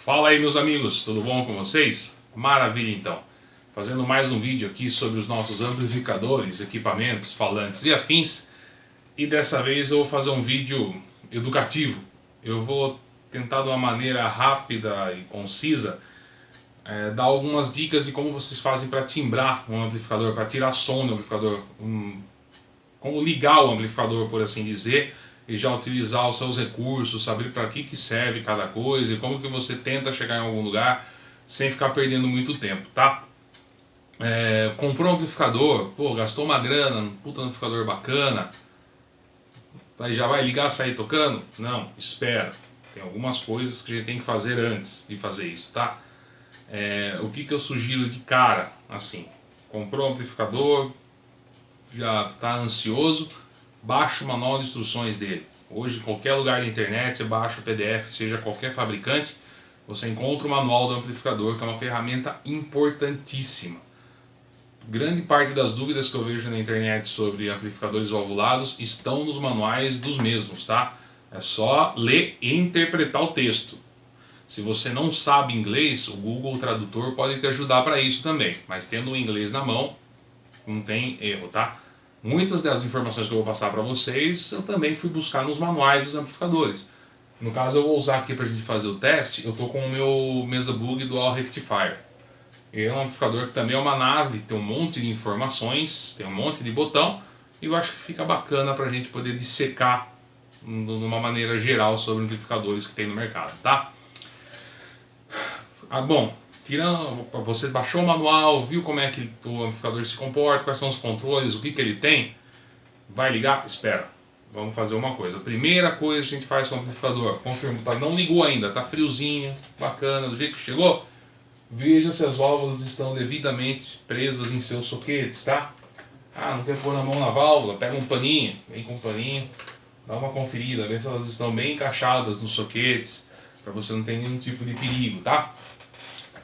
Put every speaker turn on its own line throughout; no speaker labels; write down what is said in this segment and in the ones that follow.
Fala aí, meus amigos, tudo bom com vocês? Maravilha, então. Fazendo mais um vídeo aqui sobre os nossos amplificadores, equipamentos, falantes e afins. E dessa vez eu vou fazer um vídeo educativo. Eu vou tentar de uma maneira rápida e concisa dar algumas dicas de como vocês fazem para timbrar um amplificador, para tirar som do amplificador, como ligar o amplificador, por assim dizer, e já utilizar os seus recursos, saber para que serve cada coisa e como que você tenta chegar em algum lugar sem ficar perdendo muito tempo, tá? Comprou um amplificador, pô, gastou uma grana, um puta amplificador bacana, aí já vai ligar, sair tocando? Não, espera. Tem algumas coisas que a gente tem que fazer antes de fazer isso, tá? O que eu sugiro de cara, assim, comprou um amplificador, já está ansioso, baixa o manual de instruções dele. Hoje, em qualquer lugar da internet, você baixa o PDF, seja qualquer fabricante, você encontra o manual do amplificador, que é uma ferramenta importantíssima. Grande parte das dúvidas que eu vejo na internet sobre amplificadores valvulados estão nos manuais dos mesmos, tá? É só ler e interpretar o texto. Se você não sabe inglês, o Google Tradutor pode te ajudar para isso também, mas tendo o inglês na mão, não tem erro, tá? Muitas das informações que eu vou passar para vocês eu também fui buscar nos manuais dos amplificadores. No caso, eu vou usar aqui para a gente fazer o teste, eu estou com o meu Mesa Bug Dual Rectifier. Ele é um amplificador que também é uma nave, tem um monte de informações, tem um monte de botão, e eu acho que fica bacana para a gente poder dissecar de uma maneira geral sobre amplificadores que tem no mercado, tá? Bom, tirando, você baixou o manual, viu como é que o amplificador se comporta, quais são os controles, o que ele tem, vai ligar? Espera, vamos fazer uma coisa. A primeira coisa que a gente faz com o amplificador, confirma, tá, não ligou ainda, tá friozinho, bacana, do jeito que chegou, veja se as válvulas estão devidamente presas em seus soquetes, tá? Não quer pôr a mão na válvula, pega um paninho, vem com um paninho, dá uma conferida, vê se elas estão bem encaixadas nos soquetes, para você não ter nenhum tipo de perigo, tá?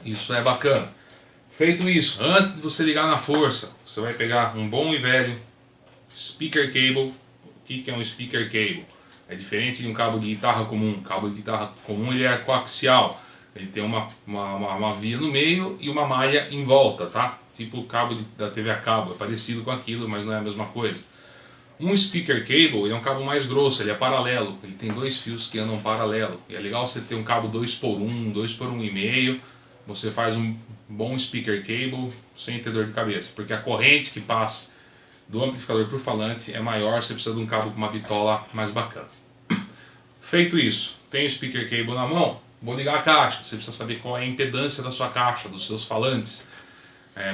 Isso é bacana. Feito isso, antes de você ligar na força, você vai pegar um bom e velho speaker cable. O que é um speaker cable? É diferente de um cabo de guitarra comum. O cabo de guitarra comum ele é coaxial. Ele tem uma via no meio e uma malha em volta, tá? Tipo o cabo da TV a cabo, é parecido com aquilo, mas não é a mesma coisa. Um speaker cable ele é um cabo mais grosso, ele é paralelo, ele tem dois fios que andam paralelo. E é legal você ter um cabo 2x1, 2x1,5. Você faz um bom speaker cable sem ter dor de cabeça, porque a corrente que passa do amplificador para o falante é maior, você precisa de um cabo com uma bitola mais bacana. Feito isso, tem o speaker cable na mão, vou ligar a caixa, você precisa saber qual é a impedância da sua caixa, dos seus falantes.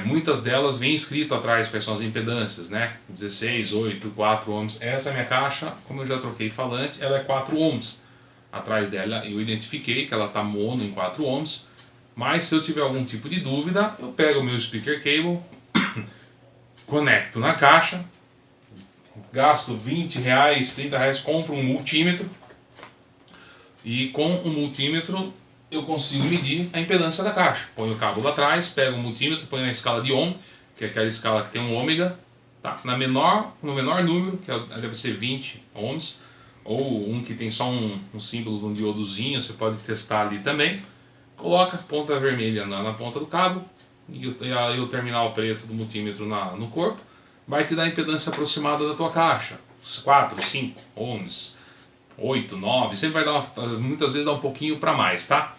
Muitas delas vem escrito atrás quais são as impedâncias, né? 16, 8, 4 ohms. Essa é a minha caixa, como eu já troquei falante, ela é 4 ohms. Atrás dela eu identifiquei que ela está mono em 4 ohms. Mas se eu tiver algum tipo de dúvida, eu pego o meu speaker cable, conecto na caixa, gasto 20 reais, 30 reais, compro um multímetro. E com o multímetro eu consigo medir a impedância da caixa. Ponho o cabo lá atrás, pego o multímetro, ponho na escala de ohm, que é aquela escala que tem um ômega, tá? No menor número, que deve ser 20 ohms, ou um que tem só um símbolo de um diodozinho, você pode testar ali também. Coloca ponta vermelha na ponta do cabo e o terminal preto do multímetro no corpo. Vai te dar a impedância aproximada da tua caixa. 4, 5 ohms, 8, 9, sempre vai dar, muitas vezes dá um pouquinho para mais, tá?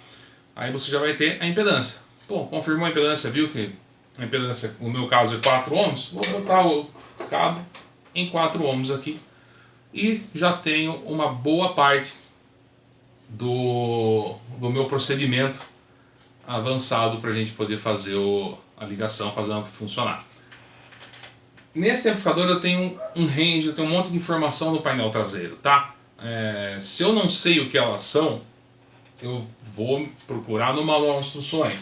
Aí você já vai ter a impedância. Pô, confirmou a impedância, viu que a impedância, no meu caso, é 4 ohms? Vou botar o cabo em 4 ohms aqui e já tenho uma boa parte do meu procedimento avançado para a gente poder fazer a ligação, fazer ela funcionar. Nesse amplificador eu tenho um range, eu tenho um monte de informação no painel traseiro, tá? Se eu não sei o que elas são, eu vou procurar no manual de instruções.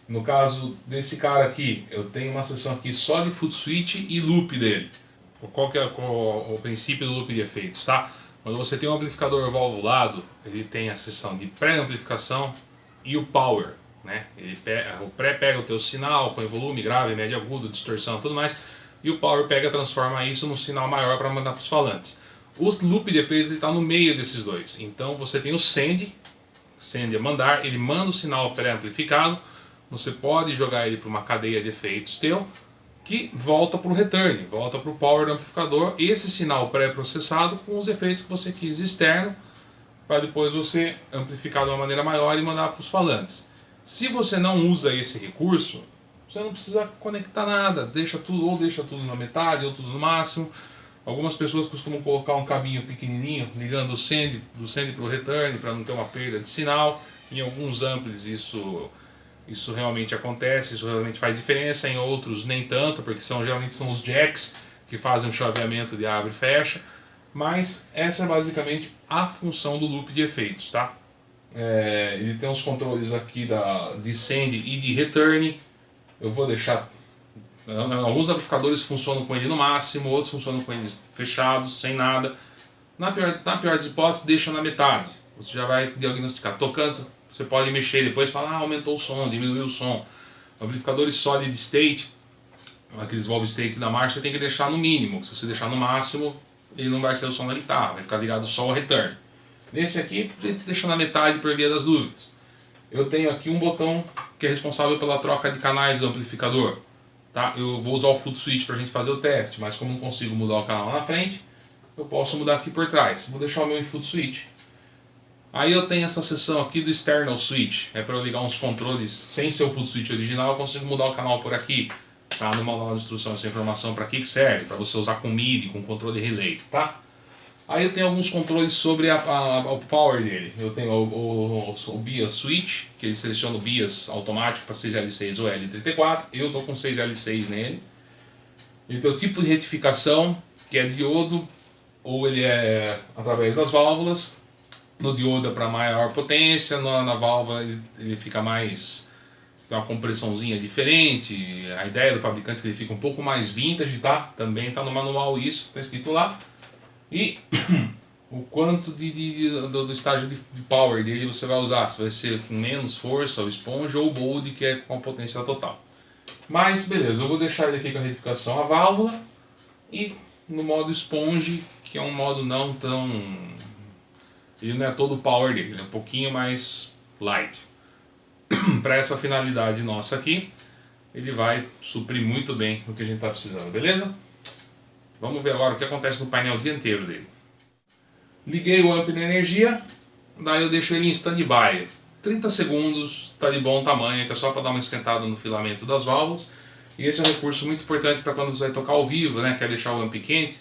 No caso desse cara aqui, eu tenho uma seção aqui só de foot switch e loop dele. Qual que é o princípio do loop de efeitos, tá? Quando você tem um amplificador valvulado, ele tem a seção de pré-amplificação e o power, né? O pré pega o teu sinal, põe volume, grave, médio, agudo, distorção, tudo mais, e o power pega e transforma isso num sinal maior para mandar para os falantes. O loop de efeitos está no meio desses dois. Então você tem o send Send a mandar, ele manda o sinal pré-amplificado, você pode jogar ele para uma cadeia de efeitos teu, que volta para o return, volta para o power do amplificador, esse sinal pré-processado com os efeitos que você quis externo, para depois você amplificar de uma maneira maior e mandar para os falantes. Se você não usa esse recurso, você não precisa conectar nada, deixa tudo na metade ou tudo no máximo. Algumas pessoas costumam colocar um cabinho pequenininho ligando do send para o return para não ter uma perda de sinal. Em alguns amplis isso realmente acontece, isso realmente faz diferença, em outros nem tanto, porque geralmente são os jacks que fazem o chaveamento de abre e fecha. Mas essa é basicamente a função do loop de efeitos, tá? Ele tem os controles aqui de send e de return. Eu vou deixar... Alguns amplificadores funcionam com ele no máximo, outros funcionam com eles fechados, sem nada. Na pior das hipóteses, deixa na metade. Você já vai diagnosticar. Tocando, você pode mexer depois e falar, aumentou o som, diminuiu o som. Amplificadores solid state, aqueles Volve States da Marshall, você tem que deixar no mínimo. Se você deixar no máximo, ele não vai ser o som da guitarra, vai ficar ligado só ao return. Nesse aqui, a gente deixa na metade por via das dúvidas. Eu tenho aqui um botão que é responsável pela troca de canais do amplificador. Tá? Eu vou usar o foot switch para a gente fazer o teste, mas como não consigo mudar o canal na frente, eu posso mudar aqui por trás. Vou deixar o meu em foot switch. Aí eu tenho essa seção aqui do external switch, é para eu ligar uns controles sem ser o foot switch original, eu consigo mudar o canal por aqui. Tá? No manual de instrução essa informação para que serve, para você usar com MIDI, com controle relay, tá? Aí eu tenho alguns controles sobre o power dele. Eu tenho o BIAS switch, que ele seleciona o BIAS automático para 6L6 ou L34. Eu estou com 6L6 nele. Ele tem o tipo de retificação, que é diodo, ou ele é através das válvulas. No diodo é para maior potência, na válvula ele fica mais... tem uma compressãozinha diferente. A ideia do fabricante é que ele fica um pouco mais vintage, tá? Também está no manual isso, está escrito lá. E o quanto do estágio de power dele você vai usar, se vai ser com menos força, o sponge ou o bold, que é com a potência total. Mas beleza, eu vou deixar ele aqui com a retificação a válvula e no modo sponge, que é um modo não tão... ele não é todo o power dele, ele é um pouquinho mais light. Para essa finalidade nossa aqui, ele vai suprir muito bem o que a gente está precisando, beleza? Vamos ver agora o que acontece no painel dianteiro dele. Liguei o amp na energia, daí eu deixo ele em standby. 30 segundos, está de bom tamanho, que é só para dar uma esquentada no filamento das válvulas. E esse é um recurso muito importante para quando você vai tocar ao vivo, né? Quer deixar o amp quente,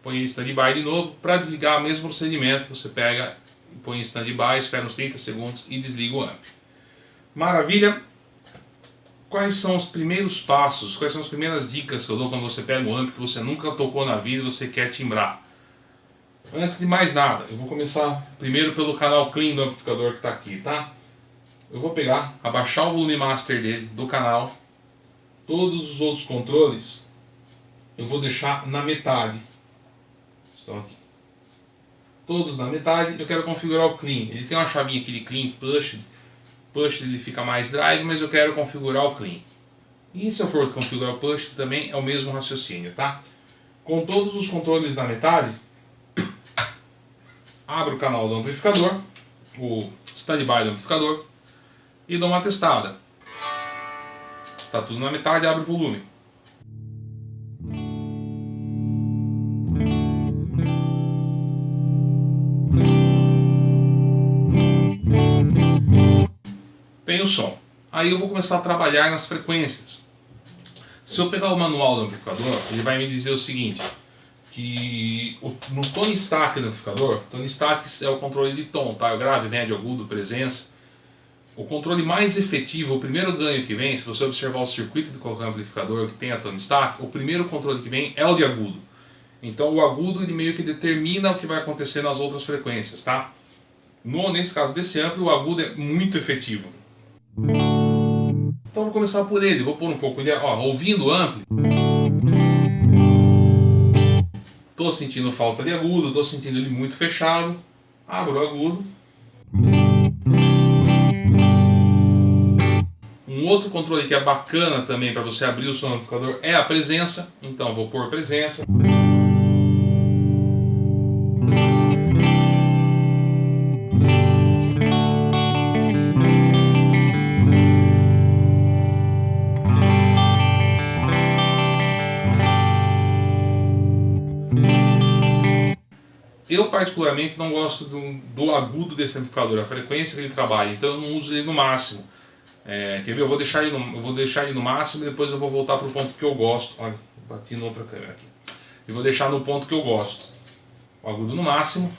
põe ele em standby de novo. Para desligar o mesmo procedimento, você pega e põe em standby, espera uns 30 segundos e desliga o amp. Maravilha! Quais são os primeiros passos, quais são as primeiras dicas que eu dou quando você pega um amp que você nunca tocou na vida e você quer timbrar? Antes de mais nada, eu vou começar primeiro pelo canal clean do amplificador que está aqui, tá? Eu vou pegar, abaixar o volume master dele, do canal. Todos os outros controles eu vou deixar na metade. Estão aqui. Todos na metade. Eu quero configurar o clean. Ele tem uma chavinha aqui de clean push. Push ele fica mais drive, mas eu quero configurar o clean. E se eu for configurar o push também é o mesmo raciocínio, tá? Com todos os controles na metade, abro o canal do amplificador, o standby do amplificador, e dou uma testada. Tá tudo na metade, abre o volume. Tem o som. Aí eu vou começar a trabalhar nas frequências. Se eu pegar o manual do amplificador, ele vai me dizer o seguinte, que no tone stack do amplificador, tone stack é o controle de tom, tá? O grave, médio, agudo, presença. O controle mais efetivo, o primeiro ganho que vem, se você observar o circuito de qualquer amplificador que tem a tone stack, o primeiro controle que vem é o de agudo. Então o agudo ele meio que determina o que vai acontecer nas outras frequências, tá? Nesse caso desse ampli, o agudo é muito efetivo. Então eu vou começar por ele, vou pôr um pouco de... ouvindo o ampli, tô sentindo falta de agudo, tô sentindo ele muito fechado, abro o agudo. Um outro controle que é bacana também para você abrir o som do amplificador é a presença, então vou pôr presença. Eu particularmente não gosto do agudo desse amplificador, a frequência que ele trabalha, então eu não uso ele no máximo. Quer ver? Eu vou deixar ele no máximo e depois eu vou voltar para o ponto que eu gosto. Olha, bati na outra câmera aqui. E vou deixar no ponto que eu gosto. O agudo no máximo.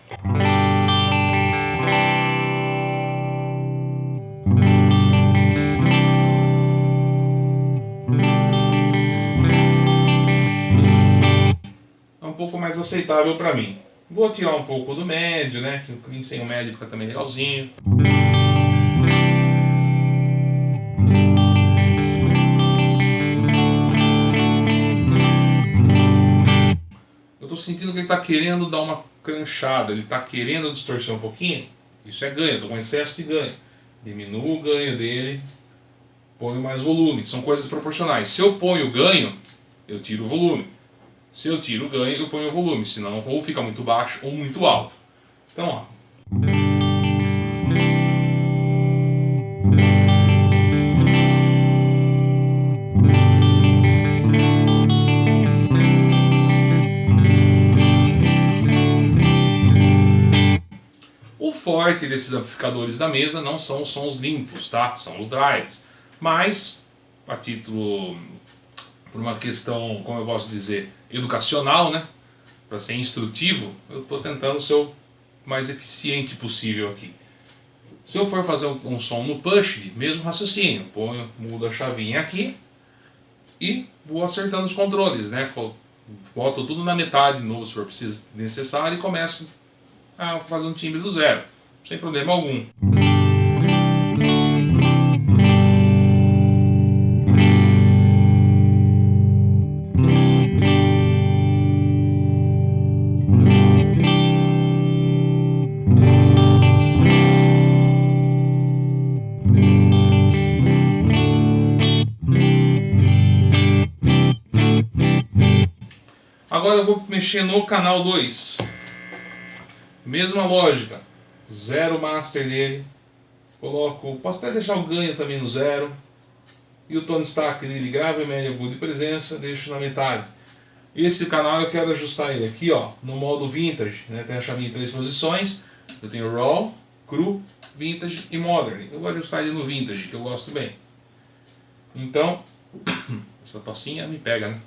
É um pouco mais aceitável para mim. Vou tirar um pouco do médio, né? Que o clean sem o médio fica também legalzinho. Eu estou sentindo que ele está querendo dar uma cranchada, ele está querendo distorcer um pouquinho. Isso é ganho, estou com excesso de ganho. Diminuo o ganho dele, ponho mais volume. São coisas proporcionais. Se eu ponho o ganho, eu tiro o volume. Se eu tiro o ganho, eu ponho o volume. Senão, ou fica muito baixo ou muito alto. Então, ó. O forte desses amplificadores da mesa não são os sons limpos, tá? São os drives. Mas, a título, por uma questão, como eu posso dizer, educacional, né? Para ser instrutivo, eu estou tentando ser o mais eficiente possível aqui. Se eu for fazer um som no push, mesmo raciocínio, mudo a chavinha aqui e vou acertando os controles, né? Boto tudo na metade de novo se for necessário e começo a fazer um timbre do zero, sem problema algum. Agora eu vou mexer no canal 2. Mesma lógica. Zero master nele. Posso até deixar o ganho também no zero. E o tone stack dele, grave, médio, agudo e presença, deixo na metade. Esse canal eu quero ajustar ele aqui, ó, no modo vintage, né? Tem a chavinha em 3 posições. Eu tenho raw, cru, vintage e modern. Eu vou ajustar ele no vintage, que eu gosto bem. Então, essa tocinha me pega, né?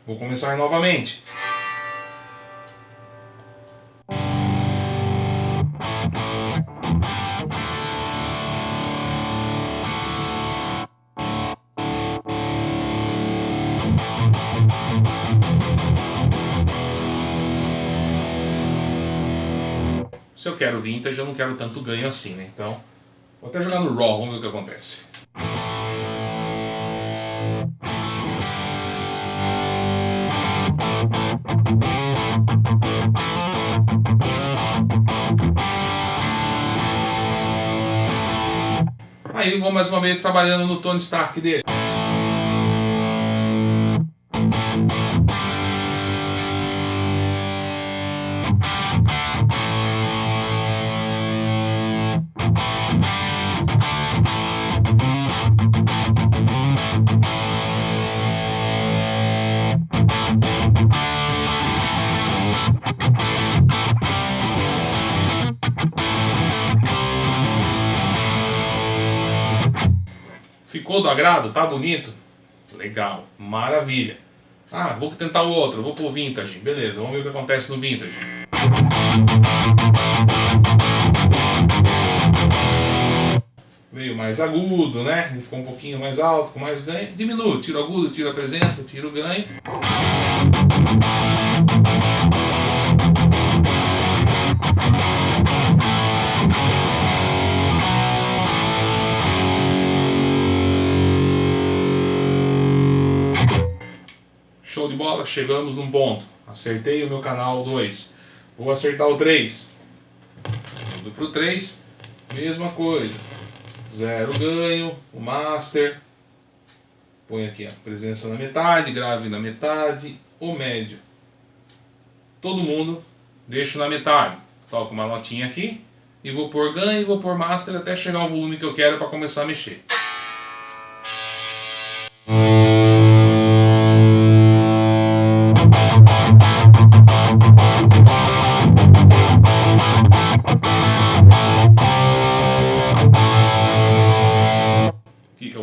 Vou começar novamente. Se eu quero vintage, eu não quero tanto ganho assim, né? Então, vou até jogar no raw, vamos ver o que acontece. Aí vou mais uma vez trabalhando no tone stack dele. Ficou do agrado? Tá bonito? Legal, maravilha. Ah, vou tentar o outro, vou pro vintage. Beleza, vamos ver o que acontece no vintage. Veio mais agudo, né? Ele ficou um pouquinho mais alto, com mais ganho. Diminuo, tiro agudo, tiro a presença, tiro o ganho. Show de bola, chegamos num ponto. Acertei o meu canal 2. Vou acertar o 3. Mudo pro 3, mesma coisa. Zero ganho, o master. Põe aqui a presença na metade, grave na metade, o médio. Todo mundo deixo na metade. Toco uma notinha aqui e vou pôr ganho e vou pôr master até chegar ao volume que eu quero para começar a mexer.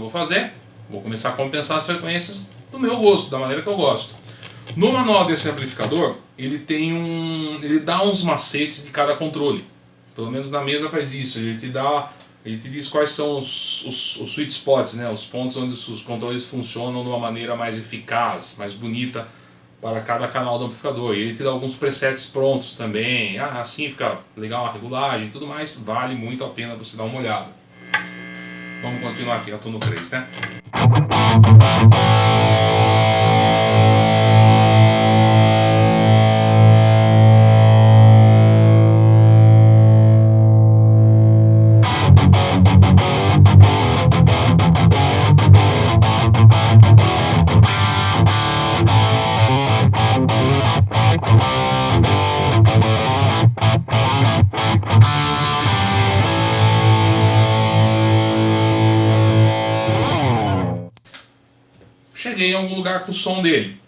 vou fazer? Vou começar a compensar as frequências do meu gosto, da maneira que eu gosto. No manual desse amplificador, ele dá uns macetes de cada controle. Pelo menos na mesa faz isso. Ele te diz quais são os sweet spots, né? Os pontos onde os controles funcionam de uma maneira mais eficaz, mais bonita para cada canal do amplificador. E ele te dá alguns presets prontos também. Assim fica legal a regulagem e tudo mais. Vale muito a pena você dar uma olhada. Vamos continuar aqui, eu estou no 3, né? Cheguei em algum lugar com o som dele.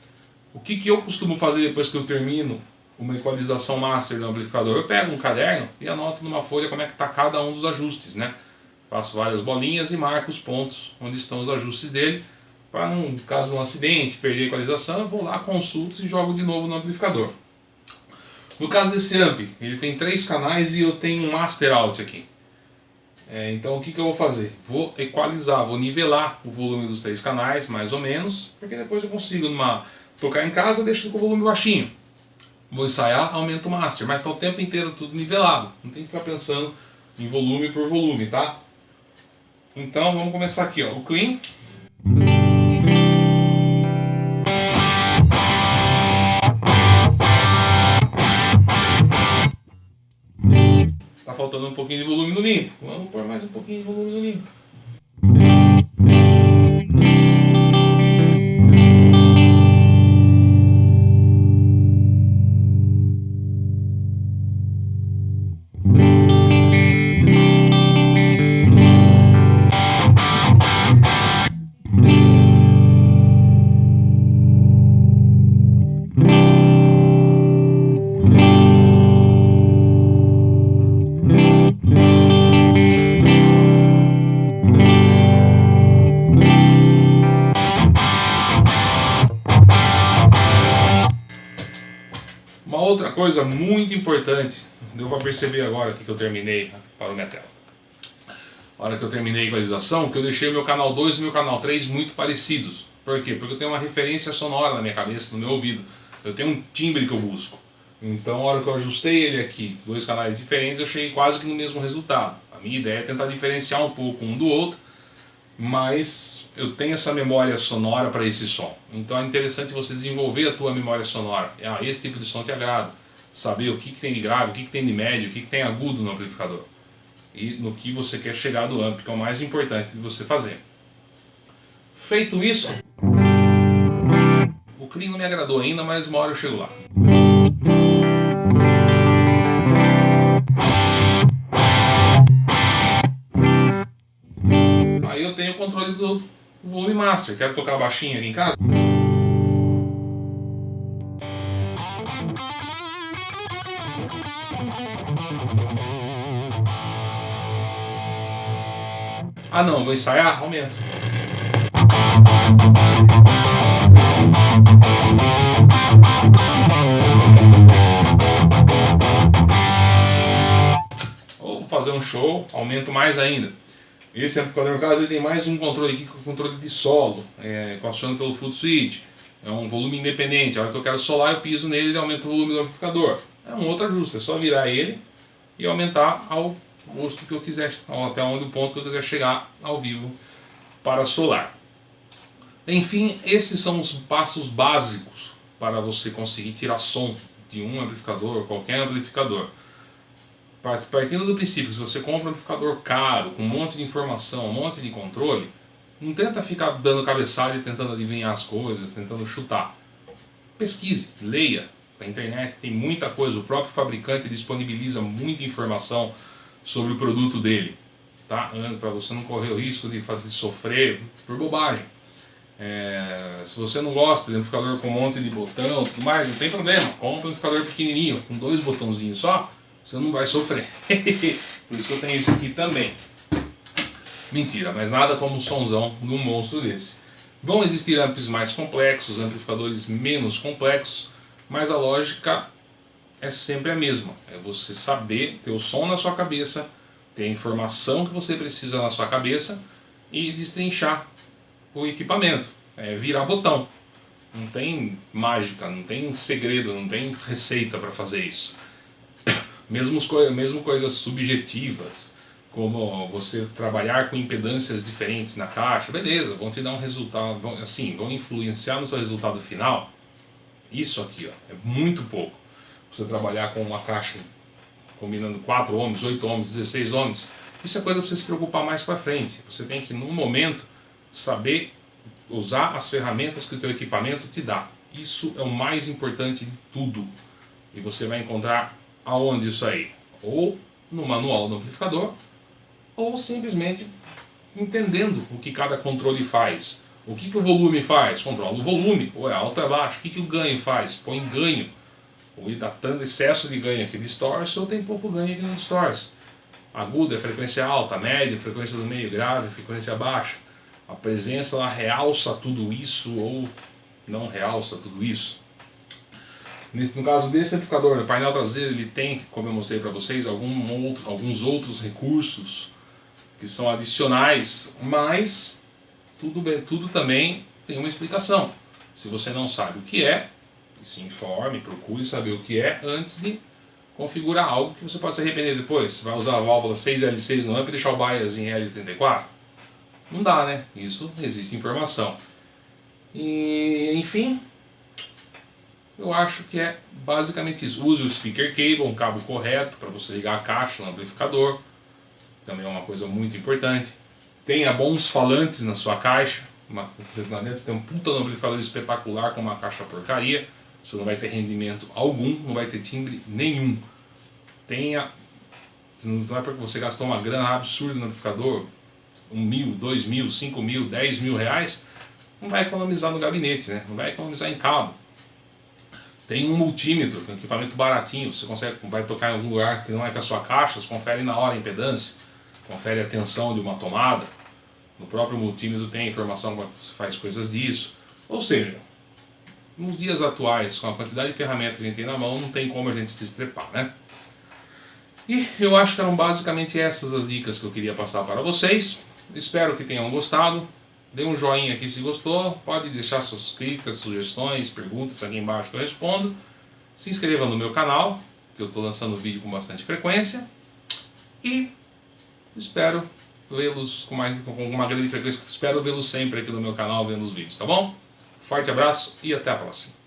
O que eu costumo fazer depois que eu termino uma equalização master do amplificador? Eu pego um caderno e anoto numa folha como é que está cada um dos ajustes, né? Faço várias bolinhas e marco os pontos onde estão os ajustes dele, para no caso de um acidente, perder a equalização, eu vou lá, consulto e jogo de novo no amplificador. No caso desse amp, ele tem 3 canais e eu tenho um master out aqui. Então o que eu vou fazer? Vou equalizar, vou nivelar o volume dos 3 canais, mais ou menos, porque depois eu consigo tocar em casa, deixo com o volume baixinho. Vou ensaiar, aumento o master, mas está o tempo inteiro tudo nivelado. Não tem que ficar pensando em volume por volume, tá? Então vamos começar aqui, ó, o clean. Tá faltando um pouquinho de volume no limpo. Vamos pôr mais um pouquinho de volume no limpo. Uma outra coisa muito importante, deu para perceber agora que eu terminei para o minha tela. A hora que eu terminei a equalização, que eu deixei o meu canal 2 e o meu canal 3 muito parecidos. Por quê? Porque eu tenho uma referência sonora na minha cabeça, no meu ouvido. Eu tenho um timbre que eu busco. Então, a hora que eu ajustei ele aqui, 2 canais diferentes, eu cheguei quase que no mesmo resultado. A minha ideia é tentar diferenciar um pouco um do outro, mas eu tenho essa memória sonora para esse som. Então é interessante você desenvolver a tua memória sonora. Esse tipo de som te agrada. Saber o que tem de grave, o que tem de médio, o que tem agudo no amplificador. E no que você quer chegar do amp, que é o mais importante de você fazer. Feito isso, o clean não me agradou ainda, mas uma hora eu chego lá. Aí eu tenho o controle do volume master. Quero tocar baixinho aqui em casa? Não, vou ensaiar? Aumento. Ou vou fazer um show, aumento mais ainda. Esse amplificador, no caso, ele tem mais um controle aqui, que é o controle de solo, que eu aciono pelo foot switch. É um volume independente. A hora que eu quero solar, eu piso nele e aumento o volume do amplificador. É um outro ajuste, é só virar ele e aumentar ao gosto que eu quiser, até onde o ponto que eu quiser chegar ao vivo para solar. Enfim, esses são os passos básicos para você conseguir tirar som de um amplificador, qualquer amplificador. Partindo do princípio que se você compra um amplificador caro, com um monte de informação, um monte de controle, não tenta ficar dando cabeçada e tentando adivinhar as coisas, tentando chutar. Pesquise, leia. Na internet tem muita coisa, o próprio fabricante disponibiliza muita informação sobre o produto dele, tá? Para você não correr o risco de sofrer por bobagem. Se você não gosta de amplificador com um monte de botão, tudo mais, não tem problema. Compra um amplificador pequenininho, com 2 botãozinhos só, você não vai sofrer. Por isso que eu tenho esse aqui também. Mentira, mas nada como o sonzão de um monstro desse. Vão existir amps mais complexos, amplificadores menos complexos, mas a lógica é sempre a mesma. É você saber ter o som na sua cabeça, ter a informação que você precisa na sua cabeça e destrinchar o equipamento. É virar botão. Não tem mágica, não tem segredo, não tem receita para fazer isso. Mesmo coisas subjetivas, como você trabalhar com impedâncias diferentes na caixa, beleza, vão te dar um resultado, vão influenciar no seu resultado final. Isso aqui, ó, é muito pouco. Você trabalhar com uma caixa combinando 4 ohms, 8 ohms, 16 ohms, isso é coisa para você se preocupar mais para frente. Você tem que, num momento, saber usar as ferramentas que o teu equipamento te dá. Isso é o mais importante de tudo. E você vai encontrar aonde isso aí? Ou no manual do amplificador, ou simplesmente entendendo o que cada controle faz. O que o volume faz? Controla o volume, ou é alto ou é baixo. O que o ganho faz? Põe ganho. Ou está dando excesso de ganho que distorce, ou tem pouco ganho que não distorce. Agudo é frequência alta, médio, frequência do meio, grave, frequência baixa. A presença lá realça tudo isso ou não realça tudo isso. No caso desse amplificador, no painel traseiro, ele tem, como eu mostrei para vocês, alguns outros recursos que são adicionais, mas tudo também tem uma explicação. Se você não sabe o que é, se informe, procure saber o que é antes de configurar algo que você pode se arrepender depois. Você vai usar a válvula 6L6 no amp e deixar o bias em L34? Não dá, né? Isso existe informação. E, enfim, eu acho que é basicamente isso. Use o speaker cable, um cabo correto para você ligar a caixa no amplificador. Também é uma coisa muito importante. Tenha bons falantes na sua caixa. Lá dentro tem um puta amplificador espetacular com uma caixa porcaria. Você não vai ter rendimento algum, não vai ter timbre nenhum. Não é porque você gastou uma grana absurda no amplificador, 1.000, 2.000, 5.000, 10.000 reais, não vai economizar no gabinete, né? Não vai economizar em cabo. Tem um multímetro, que é um equipamento baratinho, você vai tocar em algum lugar que não é com a sua caixa, você confere na hora a impedância, confere a tensão de uma tomada. No próprio multímetro tem a informação como você faz coisas disso. Ou seja, nos dias atuais, com a quantidade de ferramentas que a gente tem na mão, não tem como a gente se estrepar, né? E eu acho que eram basicamente essas as dicas que eu queria passar para vocês. Espero que tenham gostado. Dê um joinha aqui se gostou. Pode deixar suas críticas, sugestões, perguntas aqui embaixo que eu respondo. Se inscreva no meu canal, que eu estou lançando vídeo com bastante frequência. E espero vê-los com uma grande frequência. Espero vê-los sempre aqui no meu canal vendo os vídeos, tá bom? Forte abraço e até a próxima.